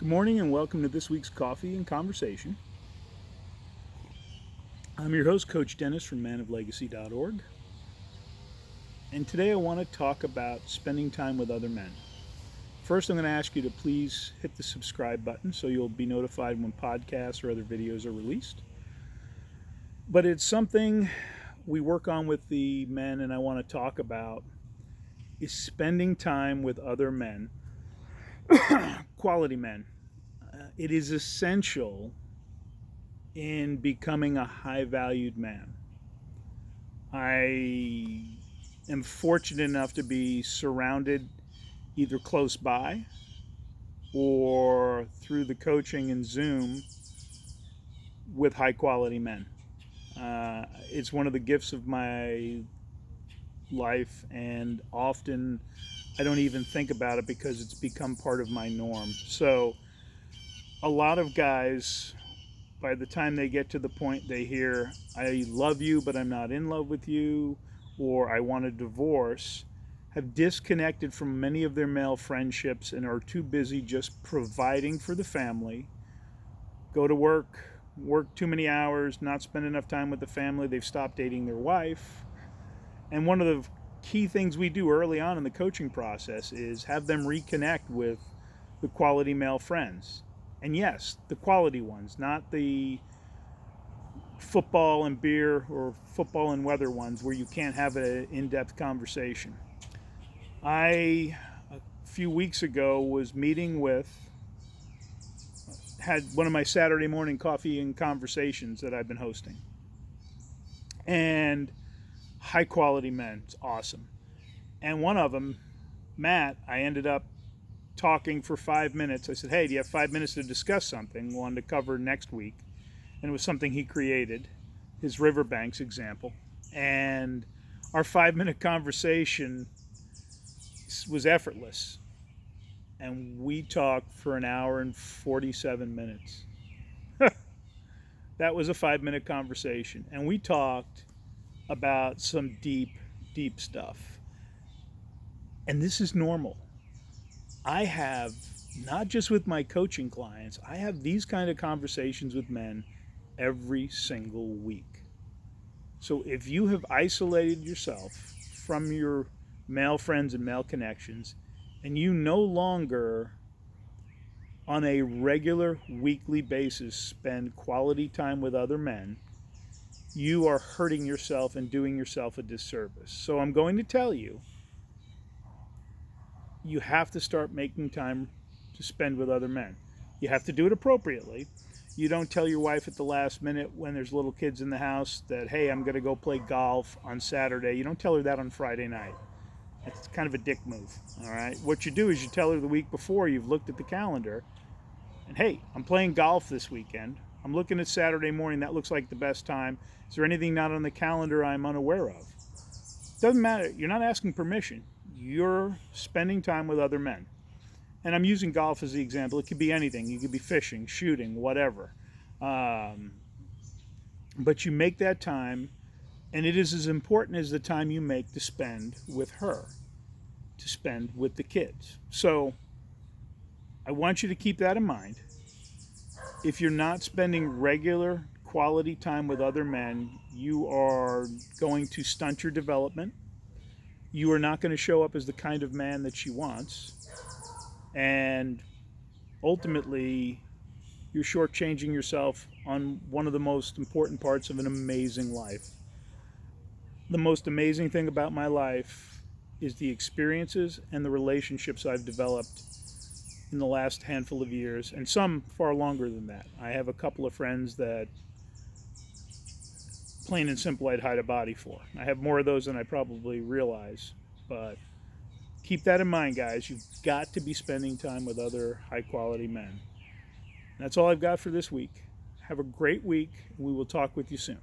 Good morning and welcome to this week's Coffee and Conversation. I'm your host, Coach Dennis from manoflegacy.org. And today I want to talk about spending time with other men. First, I'm going to ask you to please hit the subscribe button so you'll be notified when podcasts or other videos are released. But it's something we work on with the men and I want to talk about is spending time with other men, quality men. It is essential in becoming a high valued man. I am fortunate enough to be surrounded either close by or through the coaching and Zoom with high quality men. It's one of the gifts of my life, and often I don't even think about it because it's become part of my norm. So, a lot of guys, by the time they get to the point they hear, I love you, but I'm not in love with you, or I want a divorce, have disconnected from many of their male friendships and are too busy just providing for the family, go to work too many hours, not spend enough time with the family. They've stopped dating their wife. And one of the key things we do early on in the coaching process is have them reconnect with the quality male friends. And yes, the quality ones, not the football and beer or football and weather ones where you can't have an in-depth conversation. A few weeks ago, had one of my Saturday morning coffee and conversations that I've been hosting. And high quality men, it's awesome. And one of them, Matt, I ended up talking for 5 minutes. I said, hey, do you have 5 minutes to discuss something? Wanted to cover next week. And it was something he created, his Riverbanks example. And our 5 minute conversation was effortless. And we talked for an hour and 47 minutes. That was a 5 minute conversation. And we talked about some deep, deep stuff. And this is normal. I have, not just with my coaching clients, I have these kind of conversations with men every single week. So if you have isolated yourself from your male friends and male connections, and you no longer, on a regular weekly basis, spend quality time with other men, you are hurting yourself and doing yourself a disservice. So I'm going to tell you, you have to start making time to spend with other men. You have to do it appropriately. You don't tell your wife at the last minute when there's little kids in the house that, hey, I'm going to go play golf on Saturday. You don't tell her that on Friday night. That's kind of a dick move, all right? What you do is you tell her the week before you've looked at the calendar, and hey, I'm playing golf this weekend. I'm looking at Saturday morning. That looks like the best time. Is there anything not on the calendar I'm unaware of? Doesn't matter. You're not asking permission. You're spending time with other men. And I'm using golf as the example. It could be anything. You could be fishing, shooting, whatever. But you make that time, and it is as important as the time you make to spend with her, to spend with the kids. So I want you to keep that in mind. If you're not spending regular quality time with other men, you are going to stunt your development. You are not going to show up as the kind of man that she wants. And ultimately, you're shortchanging yourself on one of the most important parts of an amazing life. The most amazing thing about my life is the experiences and the relationships I've developed in the last handful of years, and some far longer than that. I have a couple of friends that plain and simple I'd hide a body for. I have more of those than I probably realize, but keep that in mind, guys. You've got to be spending time with other high quality men. That's all I've got for this week. Have a great week. We will talk with you soon.